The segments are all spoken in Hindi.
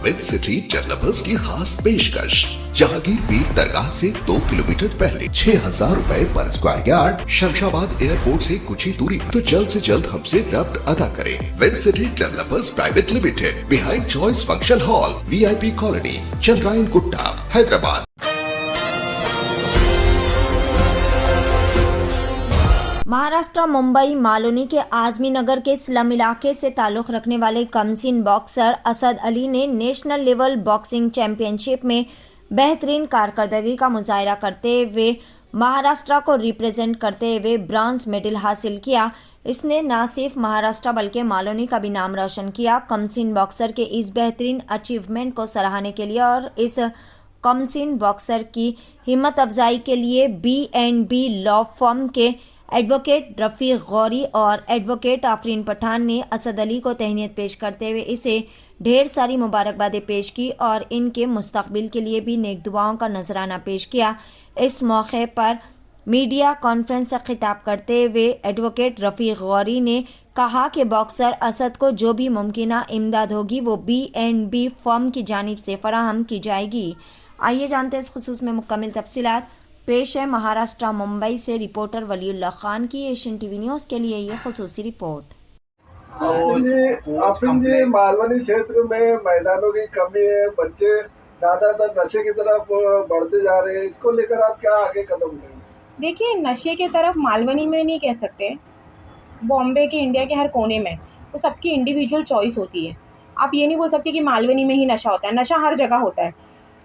विद सिटी डेवलपर्स की खास पेशकश। जहांगीर पीर दरगाह से 2 किलोमीटर पहले 6,000 रुपए पर स्क्वायर यार्ड, शमशाबाद एयरपोर्ट से कुछ ही दूरी पर। तो जल्द से जल्द हमसे रब्त अदा करें। With city developers private limited, behind choice function hall, VIP colony, Chandrayangutta, Hyderabad. Maharashtra Mumbai Malvani के आजमी नगर के स्लम इलाके से ताल्लुक़ रखने वाले कमसीन बॉक्सर असद अली ने नेशनल लेवल बॉक्सिंग चैंपियनशिप में बेहतरीन कारकर्दगी का मुजाहरा करते हुए महाराष्ट्र को रिप्रेजेंट करते हुए ब्रॉन्ज मेडल हासिल किया। इसने न सिर्फ महाराष्ट्र बल्कि मालोनी का भी नाम रोशन किया। कमसीन बॉक्सर के इस बेहतरीन अचीवमेंट को सराहने के लिए और इस कमसीन बॉक्सर की हिम्मत अफजाई के लिए B&B लॉ फर्म के एडवोकेट रफ़ीक गौरी और एडवोकेट आफरीन पठान ने असद अली को तहनीत पेश करते हुए इसे ढेर सारी मुबारकबादें पेश की और इनके मुस्तकबिल के लिए भी नेक दुआओं का नजराना पेश किया। इस मौके पर मीडिया कॉन्फ्रेंस से खिताब करते हुए एडवोकेट रफ़ीक गौरी ने कहा कि बॉक्सर असद को जो भी मुमकिना इमदाद होगी वो B&B फर्म की जानिब से फराहम की जाएगी। आइए जानते हैं इस खुसूस में मुकम्मल तफसीलात। पेश है महाराष्ट्र मुंबई से रिपोर्टर वलीउल्लाह खान की एशियन टीवी न्यूज़ के लिए ये खुसूसी रिपोर्ट। आफरीन जी, मालवनी क्षेत्र में मैदानों की कमी है, बच्चे ज्यादातर नशे की तरफ बढ़ते जा रहे हैं, इसको लेकर आप क्या आगे कदम उठाएंगे? देखिए, नशे की तरफ मालवनी में नहीं कह सकते, बॉम्बे के, इंडिया के हर कोने में वो सबकी इंडिविजुअल चॉइस होती है। आप ये नहीं बोल सकते कि मालवनी में ही नशा होता है। नशा हर जगह होता है,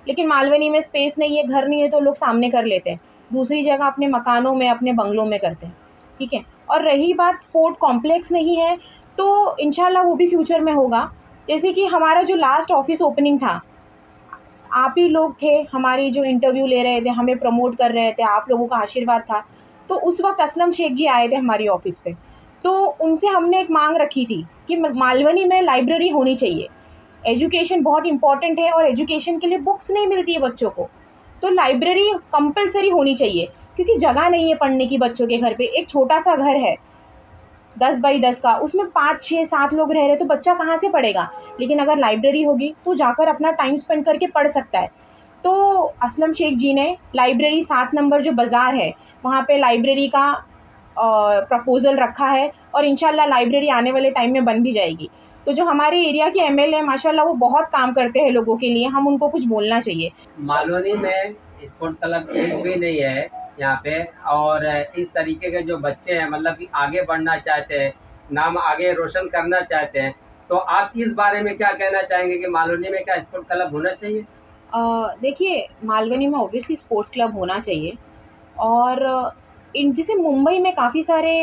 लेकिन मालवनी में स्पेस नहीं है, घर नहीं है, तो लोग सामने कर लेते हैं, दूसरी जगह अपने मकानों में, अपने बंगलों में करते हैं। ठीक है। और रही बात स्पोर्ट कॉम्प्लेक्स नहीं है, तो इंशाल्लाह वो भी फ्यूचर में होगा। जैसे कि हमारा जो लास्ट ऑफिस ओपनिंग था, आप ही लोग थे हमारी जो इंटरव्यू ले रहे थे, हमें प्रमोट कर रहे थे, आप लोगों का आशीर्वाद था। तो उस वक्त असलम शेख जी आए थे हमारी ऑफिस पे, तो उनसे हमने एक मांग रखी थी कि मालवनी में लाइब्रेरी होनी चाहिए। एजुकेशन बहुत इंपॉर्टेंट है और एजुकेशन के लिए बुक्स नहीं मिलती है बच्चों को, तो लाइब्रेरी कंपलसरी होनी चाहिए, क्योंकि जगह नहीं है पढ़ने की बच्चों के घर पे। एक छोटा सा घर है 10 बाई 10 का, उसमें 5, 6, 7 लोग रह रहे, तो बच्चा कहाँ से पढ़ेगा। लेकिन अगर लाइब्रेरी होगी तो जाकर अपना टाइम स्पेंड करके पढ़ सकता है। तो असलम शेख जी ने लाइब्रेरी 7 नंबर जो बाज़ार है वहाँ पे लाइब्रेरी का प्रपोज़ल रखा है और इंशाल्लाह लाइब्रेरी आने वाले टाइम में बन भी जाएगी। तो जो हमारे एरिया के MLA माशाल्लाह वो बहुत काम करते हैं लोगों के लिए, हम उनको कुछ बोलना चाहिए। मालवनी में स्पोर्ट क्लब एक भी नहीं है यहाँ पे, और इस तरीके के जो बच्चे हैं मतलब कि आगे बढ़ना चाहते हैं, नाम आगे रोशन करना चाहते हैं, तो आप इस बारे में क्या कहना चाहेंगे कि मालवनी में क्या स्पोर्ट क्लब होना चाहिए? देखिए, मालवनी में ऑब्वियसली स्पोर्ट्स क्लब होना चाहिए, और जैसे मुंबई में काफ़ी सारे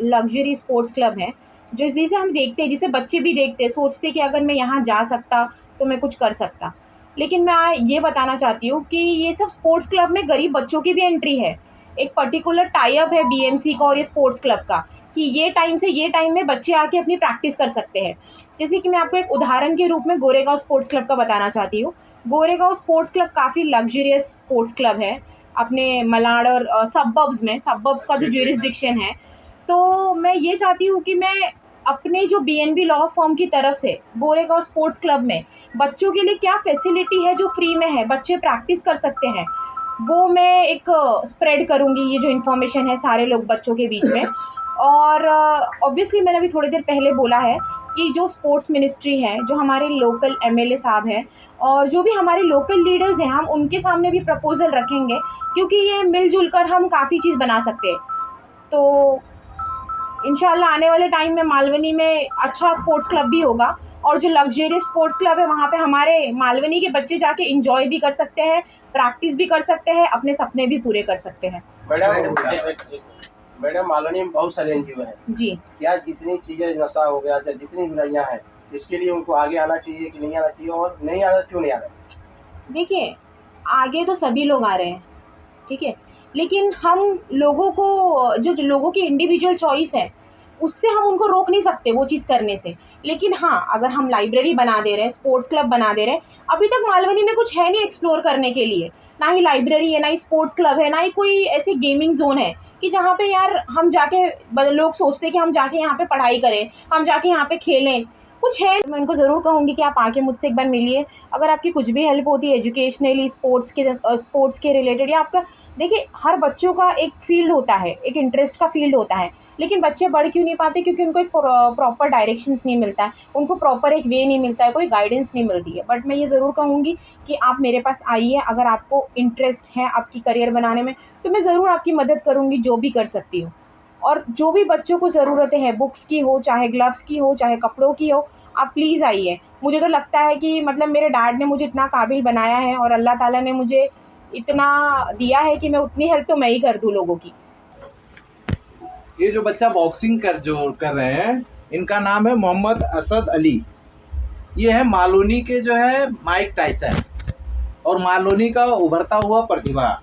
लग्जरी स्पोर्ट्स क्लब हैं जिसे हम देखते हैं, जिसे बच्चे भी देखते हैं, सोचते हैं कि अगर मैं यहाँ जा सकता तो मैं कुछ कर सकता। लेकिन मैं ये बताना चाहती हूँ कि ये सब स्पोर्ट्स क्लब में गरीब बच्चों की भी एंट्री है। एक पर्टिकुलर टाई अप है BMC का और ये स्पोर्ट्स क्लब का, कि ये टाइम से ये टाइम में बच्चे आके अपनी प्रैक्टिस कर सकते हैं। जैसे कि मैं आपको एक उदाहरण के रूप में गोरेगांव स्पोर्ट्स क्लब का बताना चाहती हूँ। गोरेगांव स्पोर्ट्स क्लब काफ़ी लग्जरियस स्पोर्ट्स क्लब है अपने मलाड और सबब्स का जो ज्यूरिसडिक्शन है। तो मैं ये चाहती हूँ कि मैं अपने जो B&B लॉ फर्म की तरफ से गोरेगांव स्पोर्ट्स क्लब में बच्चों के लिए क्या फैसिलिटी है जो फ्री में है, बच्चे प्रैक्टिस कर सकते हैं, वो मैं एक स्प्रेड करूँगी, ये जो इन्फॉर्मेशन है सारे लोग बच्चों के बीच में। और ऑब्वियसली मैंने अभी थोड़ी देर पहले बोला है कि जो स्पोर्ट्स मिनिस्ट्री है, जो हमारे लोकल MLA साहब हैं और जो भी हमारे लोकल लीडर्स हैं, हम उनके सामने भी प्रपोज़ल रखेंगे, क्योंकि ये मिलजुल कर हम काफ़ी चीज़ बना सकते हैं। तो इंशाल्लाह आने वाले टाइम में मालवनी में अच्छा स्पोर्ट्स क्लब भी होगा, और जो लग्जरियस स्पोर्ट्स क्लब है वहाँ पे हमारे मालवनी के बच्चे जाके एंजॉय भी कर सकते हैं, प्रैक्टिस भी कर सकते हैं, अपने सपने भी पूरे कर सकते हैं। मैडम, मालवनी में बहुत सारे NGO हैं जी। क्या जितनी चीज़ें नशा हो गया, चाहे जितनी बुराइयाँ हैं, इसके लिए उनको आगे आना चाहिए कि नहीं आना चाहिए, और नहीं आना क्यों नहीं आ रहा है? देखिए, आगे तो सभी लोग आ रहे हैं, ठीक है, लेकिन हम लोगों को जो लोगों की इंडिविजुअल चॉइस है उससे हम उनको रोक नहीं सकते वो चीज़ करने से। लेकिन हाँ, अगर हम लाइब्रेरी बना दे रहे हैं, स्पोर्ट्स क्लब बना दे रहे हैं, अभी तक मालवनी में कुछ है नहीं एक्सप्लोर करने के लिए, ना ही लाइब्रेरी है, ना ही स्पोर्ट्स क्लब है, ना ही कोई ऐसी गेमिंग जोन है कि जहाँ पे यार हम जाके लोग सोचते हैं कि हम जाके यहाँ पे पढ़ाई करें, हम जाके यहाँ पे खेलें। कुछ है, मैं उनको ज़रूर कहूँगी कि आप आके मुझसे एक बार मिलिए। अगर आपकी कुछ भी हेल्प होती है एजुकेशनली, स्पोर्ट्स के रिलेटेड, या आपका, देखिए हर बच्चों का एक फ़ील्ड होता है, एक इंटरेस्ट का फ़ील्ड होता है, लेकिन बच्चे बढ़ क्यों नहीं पाते? क्योंकि उनको एक प्रॉपर डायरेक्शंस नहीं मिलता है, उनको प्रॉपर एक वे नहीं मिलता है, कोई गाइडेंस नहीं मिलती है। बट मैं ये ज़रूर कहूँगी कि आप मेरे पास आइए, अगर आपको इंटरेस्ट है आपकी करियर बनाने में, तो मैं ज़रूर आपकी मदद करूँगी, जो भी कर सकती हूँ। और जो भी बच्चों को ज़रूरतें हैं, बुक्स की हो, चाहे ग्लव्स की हो, चाहे कपड़ों की हो, आप प्लीज़ आइए। मुझे तो लगता है कि मतलब मेरे डैड ने मुझे इतना काबिल बनाया है और अल्लाह ताला ने मुझे इतना दिया है कि मैं उतनी हेल्प तो मैं ही कर दूँ लोगों की। ये जो बच्चा बॉक्सिंग कर रहे हैं, इनका नाम है मोहम्मद असद अली। ये है मालोनी के जो है माइक टाइसन, और मालोनी का उभरता हुआ प्रतिभा।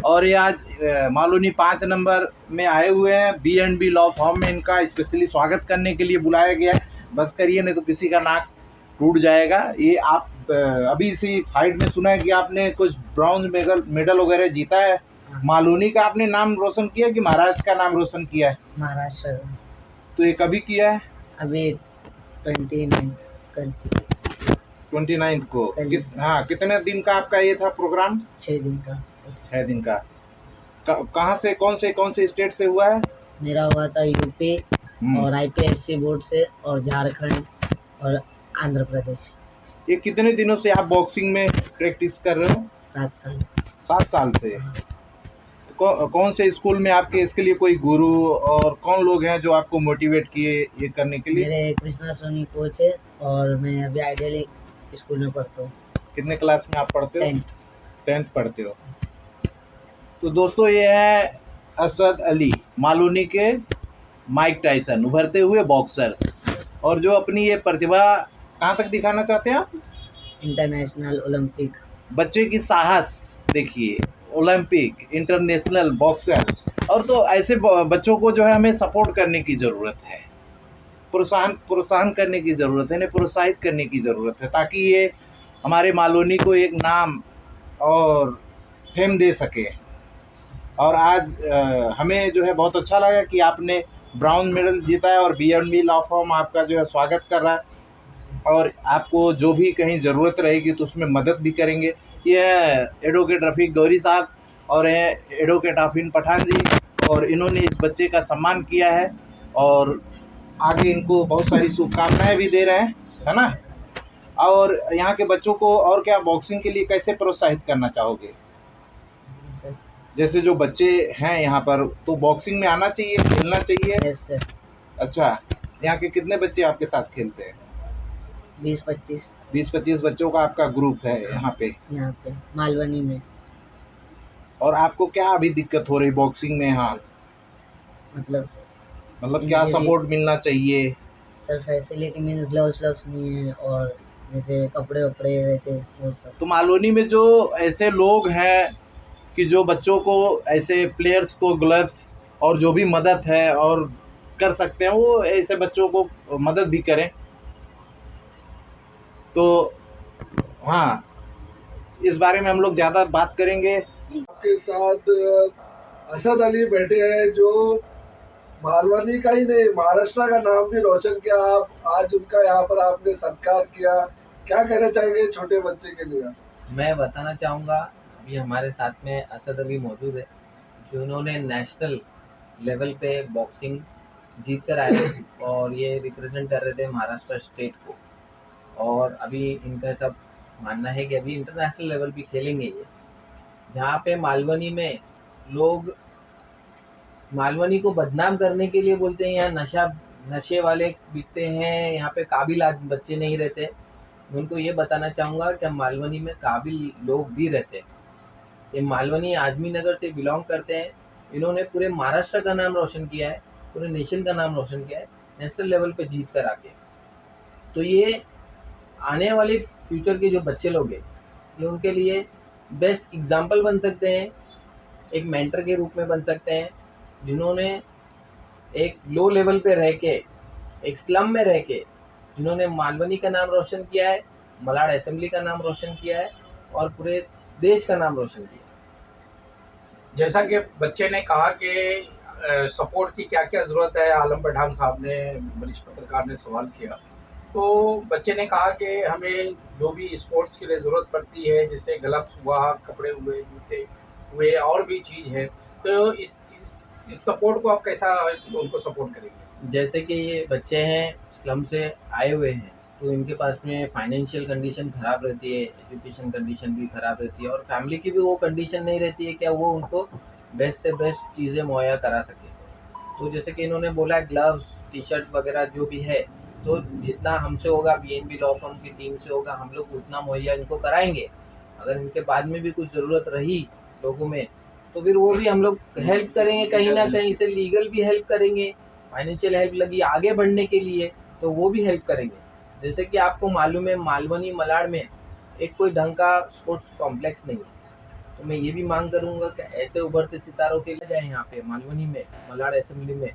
और ये आज मालोनी 5 नंबर में आए हुए हैं। B&B लॉ फॉर्म में इनका स्पेशली स्वागत करने के लिए बुलाया गया है। बस करिए, नहीं तो किसी का नाक टूट जाएगा। ये आप अभी इसी फाइट में सुना है कि आपने कुछ ब्रॉन्ज मेडल वगैरह जीता है। मालोनी का आपने नाम रोशन किया कि महाराष्ट्र का नाम रोशन किया है? महाराष्ट्र। तो ये कभी किया है? अभी 29 कल 29 को। कल। हाँ, कितने दिन का आपका ये था प्रोग्राम? 6 दिन का। 6 दिन का। कहाँ से, कौन से स्टेट से हुआ है? मेरा हुआ था यूपी और IPSC बोर्ड से, और झारखंड और आंध्र प्रदेश। ये कितने दिनों से आप बॉक्सिंग में प्रैक्टिस कर रहे हो? 7 साल। 7 साल से। कौन से स्कूल में आपके इसके लिए कोई गुरु और कौन लोग हैं जो आपको मोटिवेट किए ये करने के लिए? मेरे कृष्णा सोनी कोच है, और मैं अभी आइडियली स्कूल में पढ़ता हूँ। कितने क्लास में आप पढ़ते हो? 10th। 10th पढ़ते हो। तो दोस्तों, ये है असद अली, मालोनी के माइक टाइसन, उभरते हुए बॉक्सर्स, और जो अपनी ये प्रतिभा कहाँ तक दिखाना चाहते हैं आप? International, Olympic. बच्चे की साहस देखिए, ओलंपिक, इंटरनेशनल बॉक्सर। और तो ऐसे बच्चों को जो है हमें सपोर्ट करने की ज़रूरत है, प्रोत्साहन करने की ज़रूरत है, इन्हें प्रोत्साहित करने की ज़रूरत है, ताकि ये हमारे मालोनी को एक नाम और फेम दे सके। और आज हमें जो है बहुत अच्छा लगा कि आपने ब्राउन मेडल जीता है, और B&B लॉ फॉर्म आपका जो है स्वागत कर रहा है, और आपको जो भी कहीं ज़रूरत रहेगी तो उसमें मदद भी करेंगे। ये है एडवोकेट रफ़ीक गौरी साहब, और है एडवोकेट आफरीन पठान जी, और इन्होंने इस बच्चे का सम्मान किया है, और आगे इनको बहुत सारी शुभकामनाएं भी दे रहे हैं, है ना? और यहाँ के बच्चों को और क्या बॉक्सिंग के लिए कैसे प्रोत्साहित करना चाहोगे? जैसे जो बच्चे हैं यहाँ पर, तो बॉक्सिंग में आना चाहिए, खेलना चाहिए। Yes sir. अच्छा, यहाँ के कितने बच्चे आपके साथ खेलते हैं? 20-25 20-25 बच्चों का आपका ग्रुप है यहाँ पे मालवनी में। और आपको क्या अभी दिक्कत हो रही बॉक्सिंग में? हाँ, मतलब क्या सपोर्ट मिलना चाहिए? सर फैसिलिटी मीन्स ग्लव्स नहीं है, और जैसे कपड़े वपड़े रहते वो सब। तो मालोनी में जो ऐसे लोग हैं कि जो बच्चों को, ऐसे प्लेयर्स को ग्लव्स और जो भी मदद है और कर सकते हैं, वो ऐसे बच्चों को मदद भी करें। तो हाँ, इस बारे में हम लोग ज़्यादा बात करेंगे। आपके साथ असद अली बैठे हैं, जो मालवनी का ही नहीं महाराष्ट्र का नाम भी रोशन किया। आप आज उनका यहाँ पर आपने सत्कार किया, क्या कहना चाहेंगे छोटे बच्चे के लिए? मैं बताना चाहूँगा, अभी हमारे साथ में असद अली मौजूद है, जिन्होंने नेशनल लेवल पे बॉक्सिंग जीत कर आए थे, और ये रिप्रेजेंट कर रहे थे महाराष्ट्र स्टेट को। और अभी इनका सब मानना है कि अभी इंटरनेशनल लेवल भी खेलेंगे ये। जहाँ पे मालवनी में लोग मालवनी को बदनाम करने के लिए बोलते हैं यहाँ नशे वाले बिकते हैं, यहाँ पे काबिल बच्चे नहीं रहते। मैं उनको ये बताना चाहूँगा कि मालवनी में काबिल लोग भी रहते हैं। ये मालवनी आजमी नगर से बिलोंग करते हैं। इन्होंने पूरे महाराष्ट्र का नाम रोशन किया है, पूरे नेशन का नाम रोशन किया है, नेशनल लेवल पे जीत कर आके। तो ये आने वाले फ्यूचर के जो बच्चे लोग हैं, ये उनके लिए बेस्ट एग्जाम्पल बन सकते हैं, एक मेंटर के रूप में बन सकते हैं, जिन्होंने एक लो लेवल पे रह के, एक स्लम में रह के, जिन्होंने मालवनी का नाम रोशन किया है, मलाड असेंबली का नाम रोशन किया है, और पूरे देश का नाम रोशन किया। जैसा कि बच्चे ने कहा कि सपोर्ट की क्या क्या ज़रूरत है, आलम पठान साहब ने, वरिष्ठ पत्रकार ने सवाल किया, तो बच्चे ने कहा कि हमें जो भी स्पोर्ट्स के लिए ज़रूरत पड़ती है, जैसे ग्लव्स हुआ, कपड़े हुए, जूते हुए और भी चीज़ है, तो इस सपोर्ट को आप कैसा उनको सपोर्ट करेंगे? जैसे कि ये बच्चे हैं स्लम से आए हुए हैं, तो इनके पास में फाइनेंशियल कंडीशन ख़राब रहती है, एजुकेशन कंडीशन भी ख़राब रहती है और फैमिली की भी वो कंडीशन नहीं रहती है कि वो उनको बेस्ट से बेस्ट चीज़ें मुहैया करा सके। तो जैसे कि इन्होंने बोला ग्लव्स, टी-शर्ट वगैरह जो भी है, तो जितना हमसे होगा, बीएनबी लॉ फर्म की टीम से होगा, हम लोग उतना मुहैया इनको कराएँगे। अगर इनके बाद में भी कुछ ज़रूरत रही लोगों में, तो फिर वो भी हम लोग हेल्प करेंगे, कहीं न कहीं से लीगल भी हेल्प करेंगे, फाइनेंशियल हेल्प लगी आगे बढ़ने के लिए, तो वो भी हेल्प करेंगे। जैसे कि आपको मालूम है मालवनी, मलाड में एक कोई ढंग का स्पोर्ट्स कॉम्प्लेक्स नहीं है। तो मैं ये भी मांग करूँगा कि ऐसे उभरते सितारों के लिए जाए यहाँ पे मालवनी में, मलाड असेंबली में,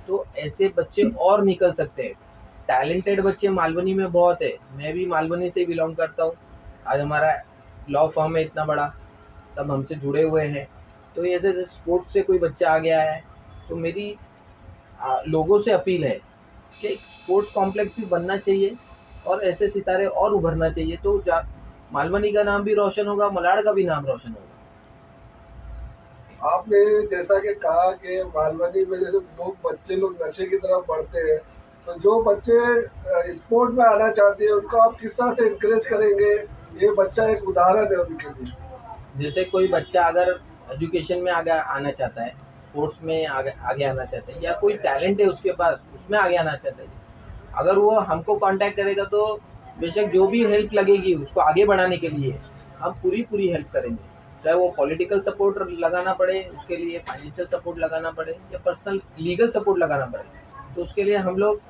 तो ऐसे बच्चे और निकल सकते हैं। टैलेंटेड बच्चे मालवनी में बहुत है। मैं भी मालवनी से बिलोंग करता हूँ। आज हमारा लॉ फर्म है इतना बड़ा, सब हमसे जुड़े हुए हैं। तो ये ऐसे स्पोर्ट्स से कोई बच्चा आ गया है, तो मेरी लोगों से अपील है कि स्पोर्ट्स कॉम्प्लेक्स भी बनना चाहिए और ऐसे सितारे और उभरना चाहिए, तो मालवनी का नाम भी रोशन होगा, मलाड का भी नाम रोशन होगा। आपने जैसा कि कहा कि मालवनी में जैसे बच्चे लोग नशे की तरफ बढ़ते हैं, तो जो बच्चे स्पोर्ट में आना चाहते हैं उनको आप किस तरह से इनकरेज करेंगे? ये बच्चा एक उदाहरण है उनके लिए। जैसे कोई बच्चा अगर एजुकेशन में आगे आना चाहता है, स्पोर्ट्स में आगे आना चाहता है, या कोई टैलेंट है उसके पास उसमें आगे आना चाहता है, अगर वो हमको कांटेक्ट करेगा तो बेशक जो भी हेल्प लगेगी उसको आगे बढ़ाने के लिए हम पूरी हेल्प करेंगे। चाहे वो पॉलिटिकल सपोर्ट लगाना पड़े उसके लिए, फाइनेंशियल सपोर्ट लगाना पड़े या पर्सनल लीगल सपोर्ट लगाना पड़े, तो उसके लिए हम लोग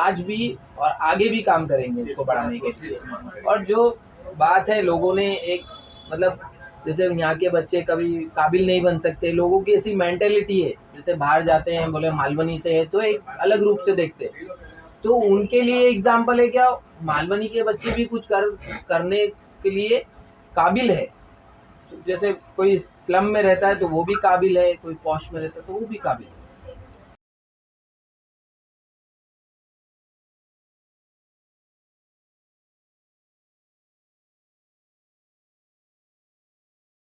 आज भी और आगे भी काम करेंगे इसको बढ़ाने के लिए। और जो बात है लोगों ने एक मतलब जैसे यहाँ के बच्चे कभी काबिल नहीं बन सकते, लोगों की ऐसी मेंटेलिटी है, जैसे बाहर जाते हैं बोले मालवनी से है तो एक अलग रूप से देखते हैं, तो उनके लिए एग्जाम्पल है क्या मालवनी के बच्चे भी कुछ करने के लिए काबिल है। तो जैसे कोई स्लम में रहता है तो वो भी काबिल है, कोई पॉश में रहता है तो वो भी काबिल है।